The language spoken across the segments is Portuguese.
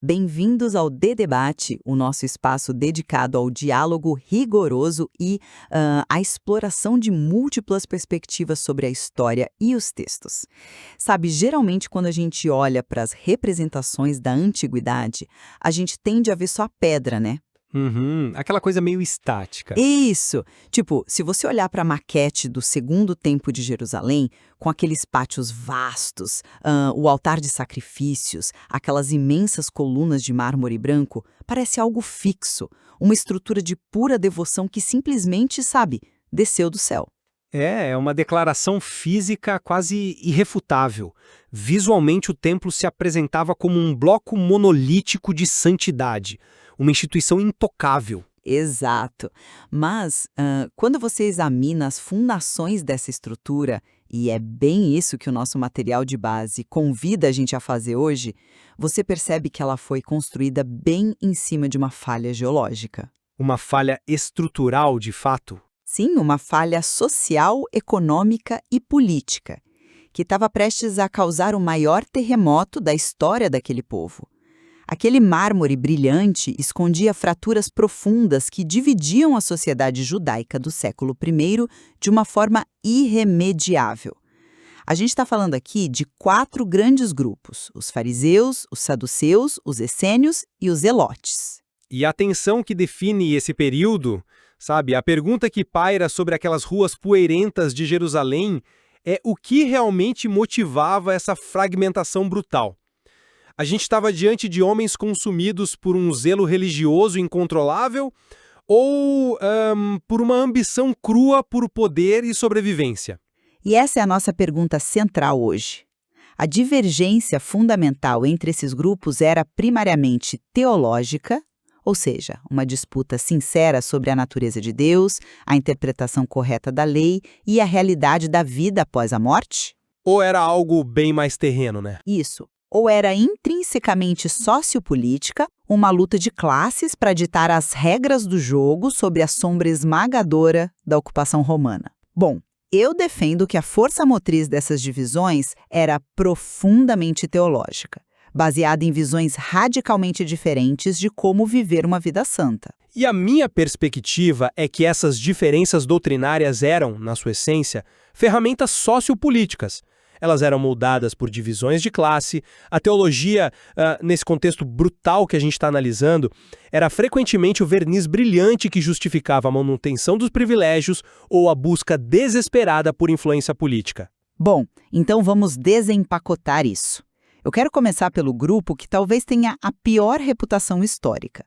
Bem-vindos ao D-Debate, o nosso espaço dedicado ao diálogo rigoroso e à exploração de múltiplas perspectivas sobre a história e os textos. Sabe, geralmente quando a gente olha para as representações da antiguidade, a gente tende a ver só a pedra, né? Uhum, aquela coisa meio estática. Isso! Tipo, se você olhar para a maquete do Segundo Templo de Jerusalém, com aqueles pátios vastos, o altar de sacrifícios, aquelas imensas colunas de mármore branco, parece algo fixo, uma estrutura de pura devoção que simplesmente, sabe, desceu do céu. É uma declaração física quase irrefutável. Visualmente, o templo se apresentava como um bloco monolítico de santidade, uma instituição intocável. Exato. Mas, quando você examina as fundações dessa estrutura, e é bem isso que o nosso material de base convida a gente a fazer hoje, você percebe que ela foi construída bem em cima de uma falha geológica. Uma falha estrutural, de fato. Sim, uma falha social, econômica e política, que estava prestes a causar o maior terremoto da história daquele povo. Aquele mármore brilhante escondia fraturas profundas que dividiam a sociedade judaica do século I de uma forma irremediável. A gente está falando aqui de 4 grandes grupos: os fariseus, os saduceus, os essênios e os zelotes. E a tensão que define esse período, sabe, a pergunta que paira sobre aquelas ruas poeirentas de Jerusalém é o que realmente motivava essa fragmentação brutal. A gente estava diante de homens consumidos por um zelo religioso incontrolável ou por uma ambição crua por poder e sobrevivência? E essa é a nossa pergunta central hoje. A divergência fundamental entre esses grupos era primariamente teológica, ou seja, uma disputa sincera sobre a natureza de Deus, a interpretação correta da lei e a realidade da vida após a morte? Ou era algo bem mais terreno, né? Isso. Ou era intrinsecamente sociopolítica, uma luta de classes para ditar as regras do jogo sob a sombra esmagadora da ocupação romana? Bom, eu defendo que a força motriz dessas divisões era profundamente teológica, baseada em visões radicalmente diferentes de como viver uma vida santa. E a minha perspectiva é que essas diferenças doutrinárias eram, na sua essência, ferramentas sociopolíticas. Elas eram moldadas por divisões de classe. A teologia, nesse contexto brutal que a gente está analisando, era frequentemente o verniz brilhante que justificava a manutenção dos privilégios ou a busca desesperada por influência política. Bom, então vamos desempacotar isso. Eu quero começar pelo grupo que talvez tenha a pior reputação histórica.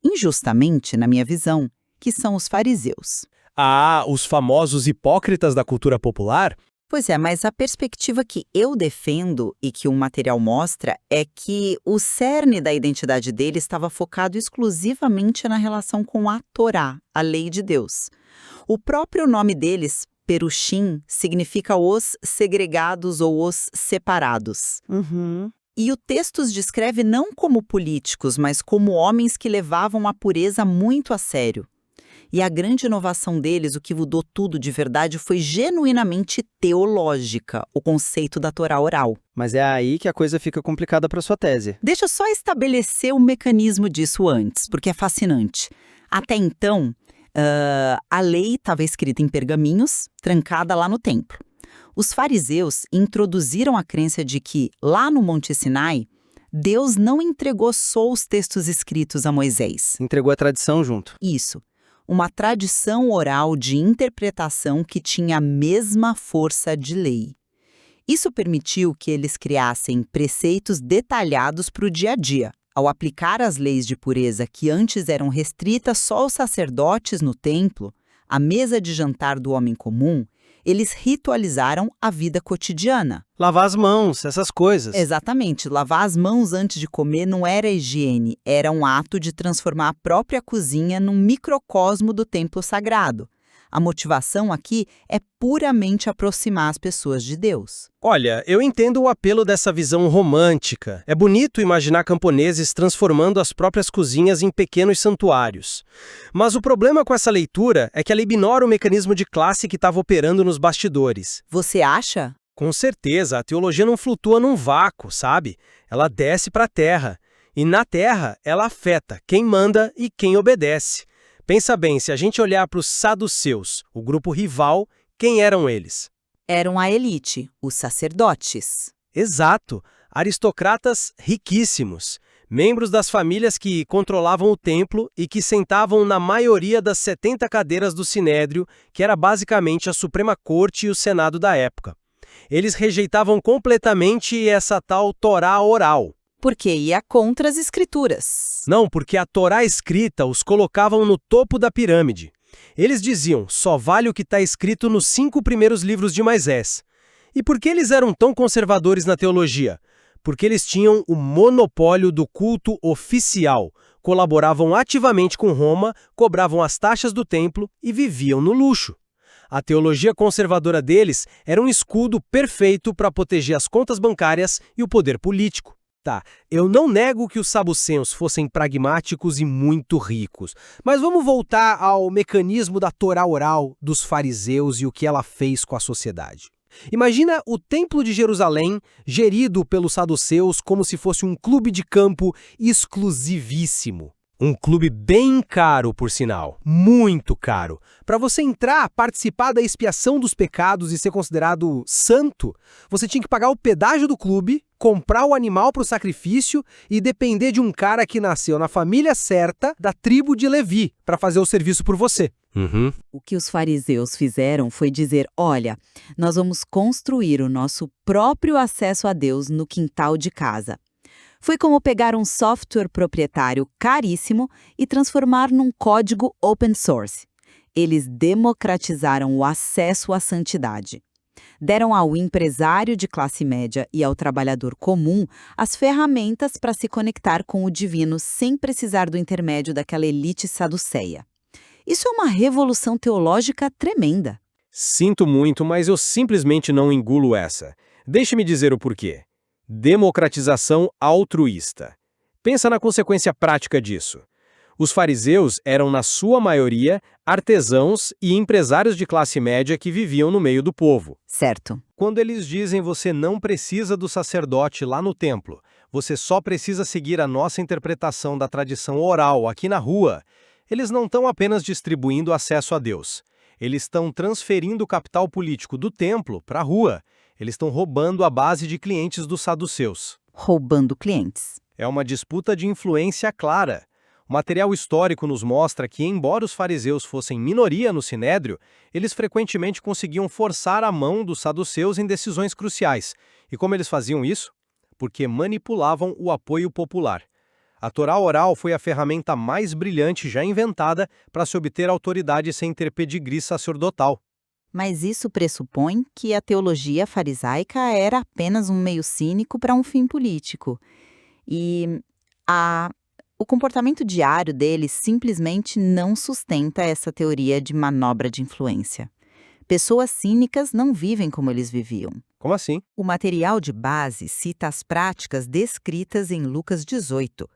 Injustamente, na minha visão, que são os fariseus. Ah, os famosos hipócritas da cultura popular? Pois é, mas a perspectiva que eu defendo e que o material mostra é que o cerne da identidade dele estava focado exclusivamente na relação com a Torá, a lei de Deus. O próprio nome deles, Perushim, significa os segregados ou os separados. E o texto os descreve não como políticos, mas como homens que levavam a pureza muito a sério. E a grande inovação deles, o que mudou tudo de verdade, foi genuinamente teológica, o conceito da Torá oral. Mas é aí que a coisa fica complicada para sua tese. Deixa eu só estabelecer o mecanismo disso antes, porque é fascinante. Até então, a lei estava escrita em pergaminhos, trancada lá no templo. Os fariseus introduziram a crença de que, lá no Monte Sinai, Deus não entregou só os textos escritos a Moisés. Entregou a tradição junto. Isso. Uma tradição oral de interpretação que tinha a mesma força de lei. Isso permitiu que eles criassem preceitos detalhados para o dia a dia. Ao aplicar as leis de pureza que antes eram restritas só aos sacerdotes no templo, à mesa de jantar do homem comum, eles ritualizaram a vida cotidiana. Lavar as mãos, essas coisas. Exatamente. Lavar as mãos antes de comer não era higiene, era um ato de transformar a própria cozinha num microcosmo do templo sagrado. A motivação aqui é puramente aproximar as pessoas de Deus. Olha, eu entendo o apelo dessa visão romântica. É bonito imaginar camponeses transformando as próprias cozinhas em pequenos santuários. Mas o problema com essa leitura é que ela ignora o mecanismo de classe que estava operando nos bastidores. Você acha? Com certeza, a teologia não flutua num vácuo, sabe? Ela desce para a terra. E na Terra, ela afeta quem manda e quem obedece. Pensa bem, se a gente olhar para os saduceus, o grupo rival, quem eram eles? Eram a elite, os sacerdotes. Exato, aristocratas riquíssimos, membros das famílias que controlavam o templo e que sentavam na maioria das 70 cadeiras do Sinédrio, que era basicamente a Suprema Corte e o Senado da época. Eles rejeitavam completamente essa tal Torá oral. Porque ia contra as escrituras. Não, porque a Torá escrita os colocavam no topo da pirâmide. Eles diziam, só vale o que está escrito nos 5 primeiros livros de Moisés. E por que eles eram tão conservadores na teologia? Porque eles tinham o monopólio do culto oficial, colaboravam ativamente com Roma, cobravam as taxas do templo e viviam no luxo. A teologia conservadora deles era um escudo perfeito para proteger as contas bancárias e o poder político. Tá, eu não nego que os saduceus fossem pragmáticos e muito ricos, mas vamos voltar ao mecanismo da Torá oral dos fariseus e o que ela fez com a sociedade. Imagina o Templo de Jerusalém gerido pelos saduceus como se fosse um clube de campo exclusivíssimo. Um clube bem caro, por sinal, muito caro. Para você entrar, participar da expiação dos pecados e ser considerado santo, você tinha que pagar o pedágio do clube, comprar o animal para o sacrifício e depender de um cara que nasceu na família certa da tribo de Levi para fazer o serviço por você. O que os fariseus fizeram foi dizer, olha, nós vamos construir o nosso próprio acesso a Deus no quintal de casa. Foi como pegar um software proprietário caríssimo e transformar num código open source. Eles democratizaram o acesso à santidade. Deram ao empresário de classe média e ao trabalhador comum as ferramentas para se conectar com o divino sem precisar do intermédio daquela elite saduceia. Isso é uma revolução teológica tremenda. Sinto muito, mas eu simplesmente não engulo essa. Deixe-me dizer o porquê. Democratização altruísta. Pensa na consequência prática disso. Os fariseus eram, na sua maioria, artesãos e empresários de classe média que viviam no meio do povo. Certo. Quando eles dizem você não precisa do sacerdote lá no templo, você só precisa seguir a nossa interpretação da tradição oral aqui na rua, eles não estão apenas distribuindo acesso a Deus. Eles estão transferindo o capital político do templo para a rua. Eles estão roubando a base de clientes dos saduceus. Roubando clientes. É uma disputa de influência clara. O material histórico nos mostra que, embora os fariseus fossem minoria no Sinédrio, eles frequentemente conseguiam forçar a mão dos saduceus em decisões cruciais. E como eles faziam isso? Porque manipulavam o apoio popular. A Torá oral foi a ferramenta mais brilhante já inventada para se obter autoridade sem ter pedigree sacerdotal. Mas isso pressupõe que a teologia farisaica era apenas um meio cínico para um fim político. E o comportamento diário deles simplesmente não sustenta essa teoria de manobra de influência. Pessoas cínicas não vivem como eles viviam. Como assim? O material de base cita as práticas descritas em Lucas 18.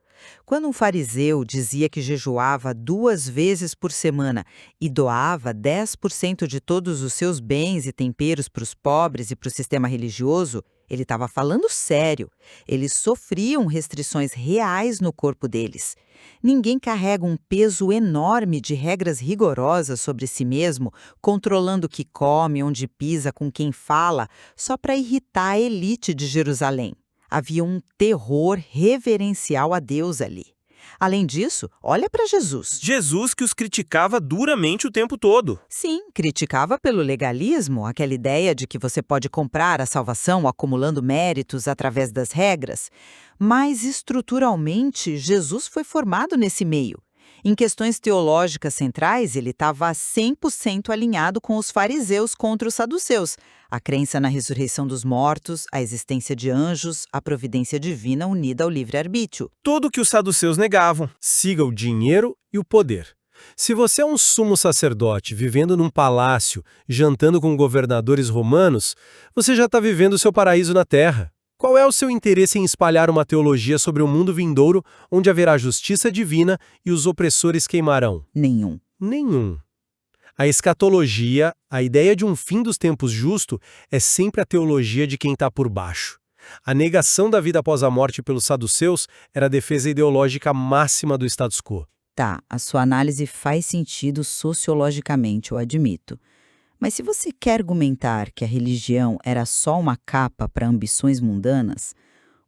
Quando um fariseu dizia que jejuava 2 vezes por semana e doava 10% de todos os seus bens e temperos para os pobres e para o sistema religioso, ele estava falando sério. Eles sofriam restrições reais no corpo deles. Ninguém carrega um peso enorme de regras rigorosas sobre si mesmo, controlando o que come, onde pisa, com quem fala, só para irritar a elite de Jerusalém. Havia um terror reverencial a Deus ali. Além disso, olha para Jesus. Jesus que os criticava duramente o tempo todo. Sim, criticava pelo legalismo, aquela ideia de que você pode comprar a salvação acumulando méritos através das regras. Mas, estruturalmente, Jesus foi formado nesse meio. Em questões teológicas centrais, ele estava 100% alinhado com os fariseus contra os saduceus. A crença na ressurreição dos mortos, a existência de anjos, a providência divina unida ao livre-arbítrio. Tudo que os saduceus negavam. Siga o dinheiro e o poder. Se você é um sumo sacerdote vivendo num palácio, jantando com governadores romanos, você já está vivendo o seu paraíso na terra. Qual é o seu interesse em espalhar uma teologia sobre um mundo vindouro onde haverá justiça divina e os opressores queimarão? Nenhum. Nenhum. A escatologia, a ideia de um fim dos tempos justo, é sempre a teologia de quem está por baixo. A negação da vida após a morte pelos saduceus era a defesa ideológica máxima do status quo. Tá, a sua análise faz sentido sociologicamente, eu admito. Mas se você quer argumentar que a religião era só uma capa para ambições mundanas,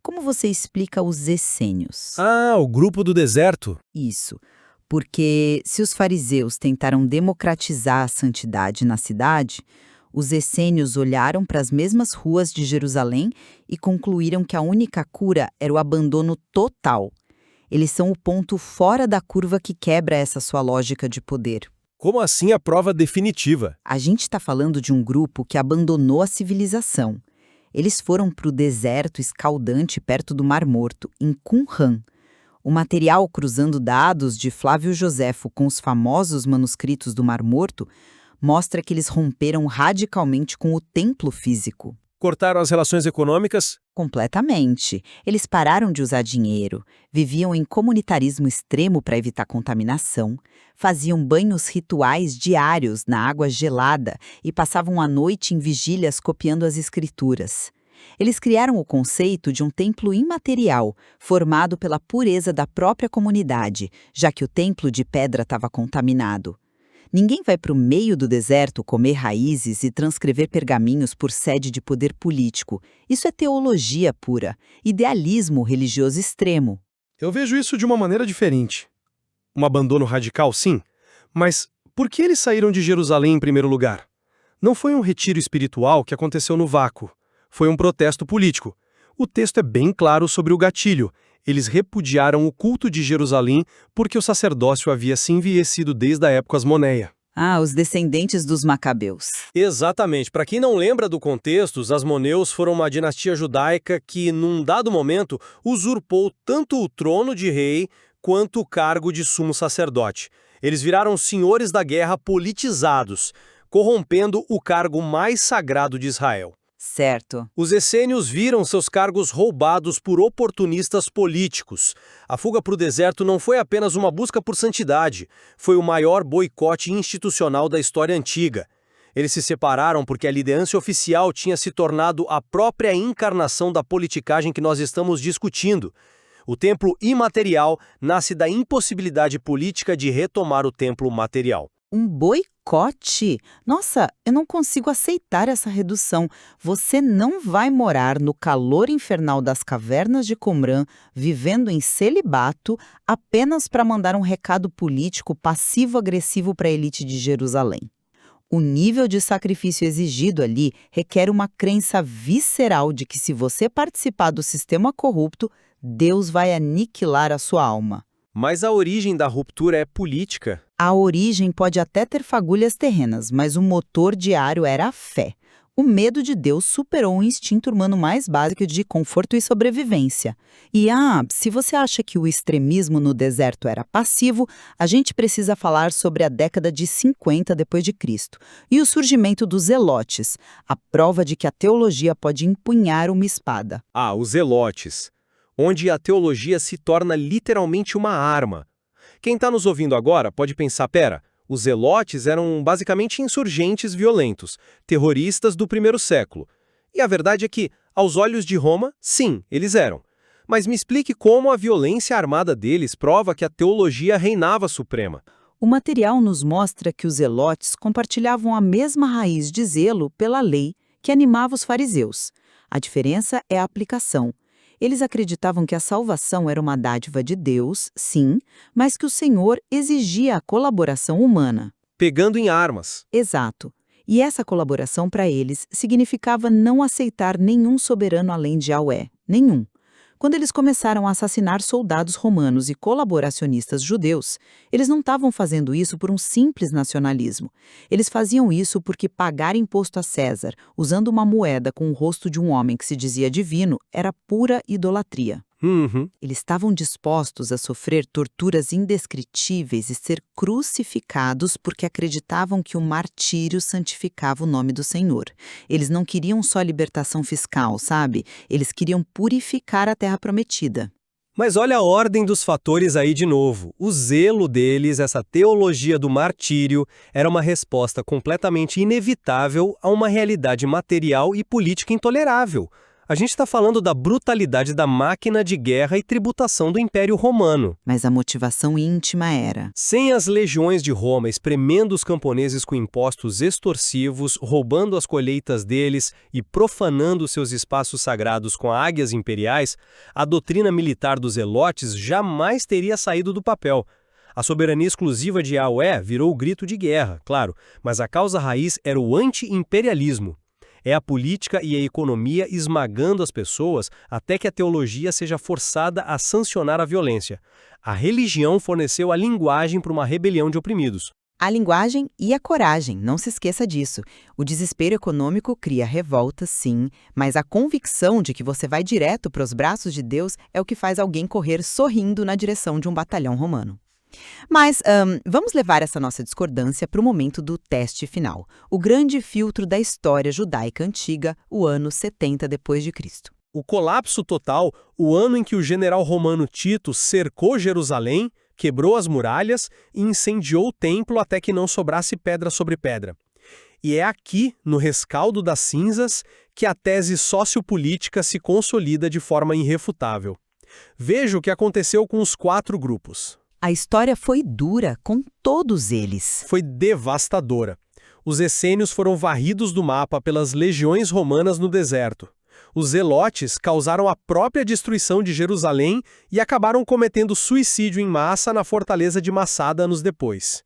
como você explica os essênios? Ah, o grupo do deserto. Isso, porque se os fariseus tentaram democratizar a santidade na cidade, os essênios olharam para as mesmas ruas de Jerusalém e concluíram que a única cura era o abandono total. Eles são o ponto fora da curva que quebra essa sua lógica de poder. Como assim a prova definitiva? A gente está falando de um grupo que abandonou a civilização. Eles foram para o deserto escaldante perto do Mar Morto, em Qumran. O material cruzando dados de Flávio Joséfo com os famosos manuscritos do Mar Morto mostra que eles romperam radicalmente com o templo físico. Cortaram as relações econômicas? Completamente. Eles pararam de usar dinheiro, viviam em comunitarismo extremo para evitar contaminação, faziam banhos rituais diários na água gelada e passavam a noite em vigílias copiando as escrituras. Eles criaram o conceito de um templo imaterial, formado pela pureza da própria comunidade, já que o templo de pedra estava contaminado. Ninguém vai para o meio do deserto comer raízes e transcrever pergaminhos por sede de poder político. Isso é teologia pura, idealismo religioso extremo. Eu vejo isso de uma maneira diferente. Um abandono radical, sim. Mas por que eles saíram de Jerusalém em primeiro lugar? Não foi um retiro espiritual que aconteceu no vácuo. Foi um protesto político. O texto é bem claro sobre o gatilho. Eles repudiaram o culto de Jerusalém porque o sacerdócio havia se enviecido desde a época asmoneia. Ah, os descendentes dos Macabeus. Exatamente. Para quem não lembra do contexto, os asmoneus foram uma dinastia judaica que, num dado momento, usurpou tanto o trono de rei quanto o cargo de sumo sacerdote. Eles viraram senhores da guerra politizados, corrompendo o cargo mais sagrado de Israel. Certo. Os essênios viram seus cargos roubados por oportunistas políticos. A fuga para o deserto não foi apenas uma busca por santidade, foi o maior boicote institucional da história antiga. Eles se separaram porque a liderança oficial tinha se tornado a própria encarnação da politicagem que nós estamos discutindo. O templo imaterial nasce da impossibilidade política de retomar o templo material. Um boicote? Nossa, eu não consigo aceitar essa redução. Você não vai morar no calor infernal das cavernas de Qumran, vivendo em celibato, apenas para mandar um recado político passivo-agressivo para a elite de Jerusalém. O nível de sacrifício exigido ali requer uma crença visceral de que se você participar do sistema corrupto, Deus vai aniquilar a sua alma. Mas a origem da ruptura é política. A origem pode até ter fagulhas terrenas, mas o motor diário era a fé. O medo de Deus superou o instinto humano mais básico de conforto e sobrevivência. E se você acha que o extremismo no deserto era passivo, a gente precisa falar sobre a década de 50 depois de Cristo e o surgimento dos zelotes, a prova de que a teologia pode empunhar uma espada. Os zelotes, onde a teologia se torna literalmente uma arma. Quem está nos ouvindo agora pode pensar, os zelotes eram basicamente insurgentes violentos, terroristas do primeiro século. E a verdade é que, aos olhos de Roma, sim, eles eram. Mas me explique como a violência armada deles prova que a teologia reinava suprema. O material nos mostra que os zelotes compartilhavam a mesma raiz de zelo pela lei que animava os fariseus. A diferença é a aplicação. Eles acreditavam que a salvação era uma dádiva de Deus, sim, mas que o Senhor exigia a colaboração humana. Pegando em armas. Exato. E essa colaboração para eles significava não aceitar nenhum soberano além de Yahvé. Nenhum. Quando eles começaram a assassinar soldados romanos e colaboracionistas judeus, eles não estavam fazendo isso por um simples nacionalismo. Eles faziam isso porque pagar imposto a César, usando uma moeda com o rosto de um homem que se dizia divino, era pura idolatria. Eles estavam dispostos a sofrer torturas indescritíveis e ser crucificados porque acreditavam que o martírio santificava o nome do Senhor. Eles não queriam só libertação fiscal, sabe? Eles queriam purificar a terra prometida. Mas olha a ordem dos fatores aí de novo. O zelo deles, essa teologia do martírio, era uma resposta completamente inevitável a uma realidade material e política intolerável. A gente está falando da brutalidade da máquina de guerra e tributação do Império Romano. Mas a motivação íntima era: Sem as legiões de Roma espremendo os camponeses com impostos extorsivos, roubando as colheitas deles e profanando seus espaços sagrados com águias imperiais, a doutrina militar dos Zelotes jamais teria saído do papel. A soberania exclusiva de Yahweh virou o grito de guerra, claro, mas a causa raiz era o anti-imperialismo. É a política e a economia esmagando as pessoas até que a teologia seja forçada a sancionar a violência. A religião forneceu a linguagem para uma rebelião de oprimidos. a linguagem e a coragem, não se esqueça disso. O desespero econômico cria revoltas, sim, mas a convicção de que você vai direto para os braços de Deus é o que faz alguém correr sorrindo na direção de um batalhão romano. Mas vamos levar essa nossa discordância para o momento do teste final, o grande filtro da história judaica antiga, o ano 70 depois de Cristo. O colapso total, o ano em que o general romano Tito cercou Jerusalém, quebrou as muralhas e incendiou o templo até que não sobrasse pedra sobre pedra. E é aqui, no rescaldo das cinzas, que a tese sociopolítica se consolida de forma irrefutável. Veja o que aconteceu com os 4 grupos. A história foi dura com todos eles. Foi devastadora. Os essênios foram varridos do mapa pelas legiões romanas no deserto. Os zelotes causaram a própria destruição de Jerusalém e acabaram cometendo suicídio em massa na fortaleza de Massada anos depois.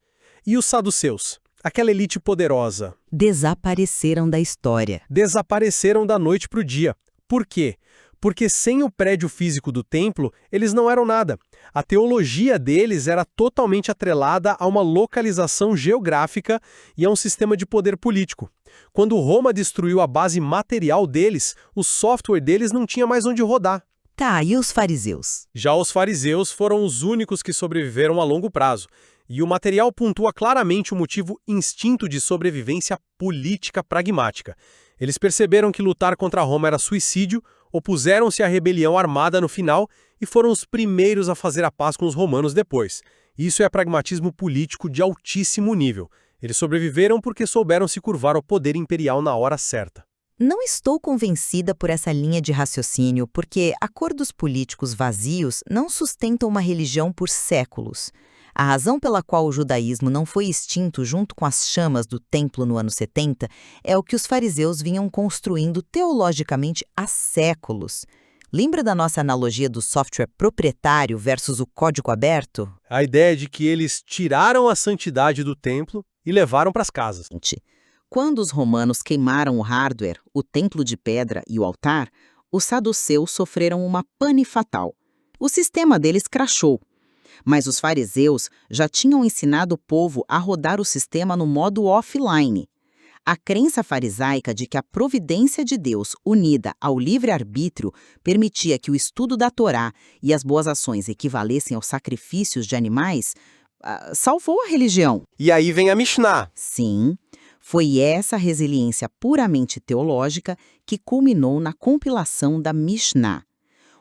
E os saduceus, aquela elite poderosa? Desapareceram da história. Desapareceram da noite para o dia. Por quê? Porque sem o prédio físico do templo, eles não eram nada. A teologia deles era totalmente atrelada a uma localização geográfica e a um sistema de poder político. Quando Roma destruiu a base material deles, o software deles não tinha mais onde rodar. Tá, e os fariseus? Já os fariseus foram os únicos que sobreviveram a longo prazo. E o material pontua claramente o motivo instinto de sobrevivência política pragmática. Eles perceberam que lutar contra Roma era suicídio, opuseram-se à rebelião armada no final e foram os primeiros a fazer a paz com os romanos depois. Isso é pragmatismo político de altíssimo nível. Eles sobreviveram porque souberam se curvar ao poder imperial na hora certa. Não estou convencida por essa linha de raciocínio, porque acordos políticos vazios não sustentam uma religião por séculos. A razão pela qual o judaísmo não foi extinto junto com as chamas do templo no ano 70 é o que os fariseus vinham construindo teologicamente há séculos. Lembra da nossa analogia do software proprietário versus o código aberto? A ideia de que eles tiraram a santidade do templo e levaram para as casas. Quando os romanos queimaram o hardware, o templo de pedra e o altar, os saduceus sofreram uma pane fatal. O sistema deles crashou. Mas os fariseus já tinham ensinado o povo a rodar o sistema no modo offline. A crença farisaica de que a providência de Deus, unida ao livre-arbítrio, permitia que o estudo da Torá e as boas ações equivalessem aos sacrifícios de animais, salvou a religião. E aí vem a Mishnah. Sim, foi essa resiliência puramente teológica que culminou na compilação da Mishnah.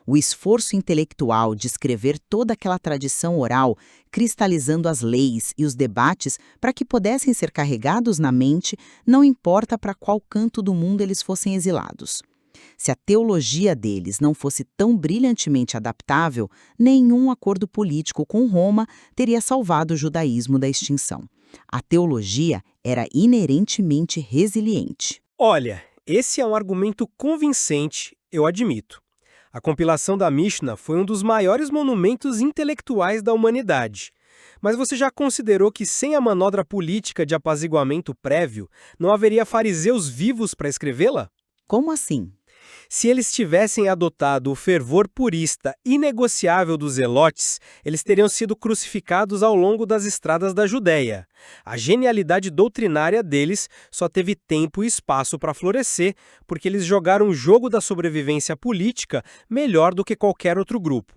O esforço intelectual de escrever toda aquela tradição oral, cristalizando as leis e os debates para que pudessem ser carregados na mente, não importa para qual canto do mundo eles fossem exilados. Se a teologia deles não fosse tão brilhantemente adaptável, nenhum acordo político com Roma teria salvado o judaísmo da extinção. A teologia era inerentemente resiliente. Olha, esse é um argumento convincente, eu admito. A compilação da Mishnah foi um dos maiores monumentos intelectuais da humanidade. Mas você já considerou que sem a manobra política de apaziguamento prévio, não haveria fariseus vivos para escrevê-la? Como assim? Se eles tivessem adotado o fervor purista inegociável dos zelotes, eles teriam sido crucificados ao longo das estradas da Judéia. A genialidade doutrinária deles só teve tempo e espaço para florescer, porque eles jogaram o jogo da sobrevivência política melhor do que qualquer outro grupo.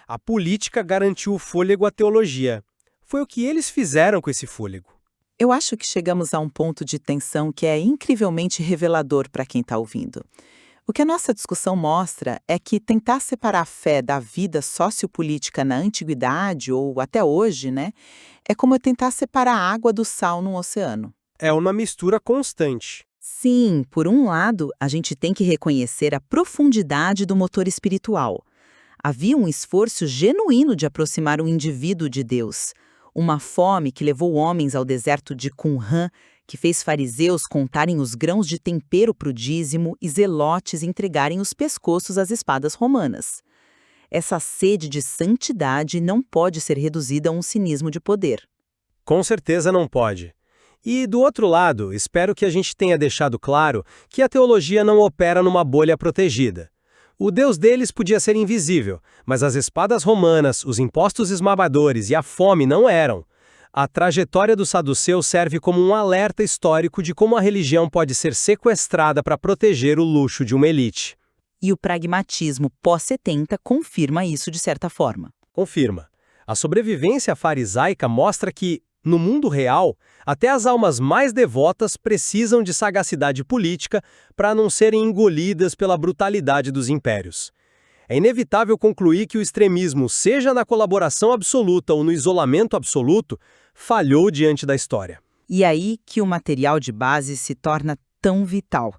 A política garantiu o fôlego à teologia. Foi o que eles fizeram com esse fôlego. Eu acho que chegamos a um ponto de tensão que é incrivelmente revelador para quem está ouvindo. O que a nossa discussão mostra é que tentar separar a fé da vida sociopolítica na antiguidade ou até hoje, é como tentar separar a água do sal num oceano. É uma mistura constante. Sim, por um lado, a gente tem que reconhecer a profundidade do motor espiritual. Havia um esforço genuíno de aproximar o indivíduo de Deus. Uma fome que levou homens ao deserto de Qumran, que fez fariseus contarem os grãos de tempero para o dízimo e zelotes entregarem os pescoços às espadas romanas. Essa sede de santidade não pode ser reduzida a um cinismo de poder. Com certeza não pode. E, do outro lado, espero que a gente tenha deixado claro que a teologia não opera numa bolha protegida. O Deus deles podia ser invisível, mas as espadas romanas, os impostos esmagadores e a fome não eram. A trajetória dos saduceus serve como um alerta histórico de como a religião pode ser sequestrada para proteger o luxo de uma elite. E o pragmatismo pós-70 confirma isso de certa forma. Confirma. A sobrevivência farisaica mostra que, no mundo real, até as almas mais devotas precisam de sagacidade política para não serem engolidas pela brutalidade dos impérios. É inevitável concluir que o extremismo, seja na colaboração absoluta ou no isolamento absoluto, falhou diante da história. E aí que o material de base se torna tão vital.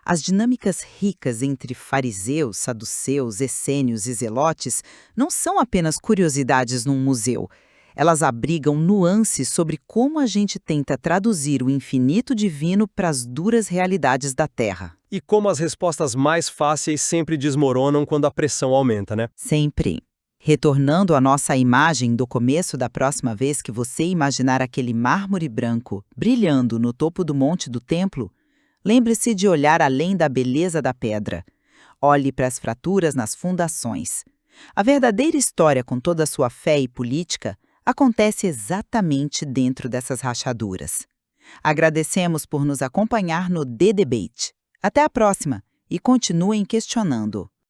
As dinâmicas ricas entre fariseus, saduceus, essênios e zelotes não são apenas curiosidades num museu. Elas abrigam nuances sobre como a gente tenta traduzir o infinito divino para as duras realidades da Terra. E como as respostas mais fáceis sempre desmoronam quando a pressão aumenta, né? Sempre. Retornando à nossa imagem do começo da próxima vez que você imaginar aquele mármore branco brilhando no topo do monte do templo, lembre-se de olhar além da beleza da pedra. Olhe para as fraturas nas fundações. A verdadeira história, com toda a sua fé e política, acontece exatamente dentro dessas rachaduras. Agradecemos por nos acompanhar no The Debate. Até a próxima e continuem questionando.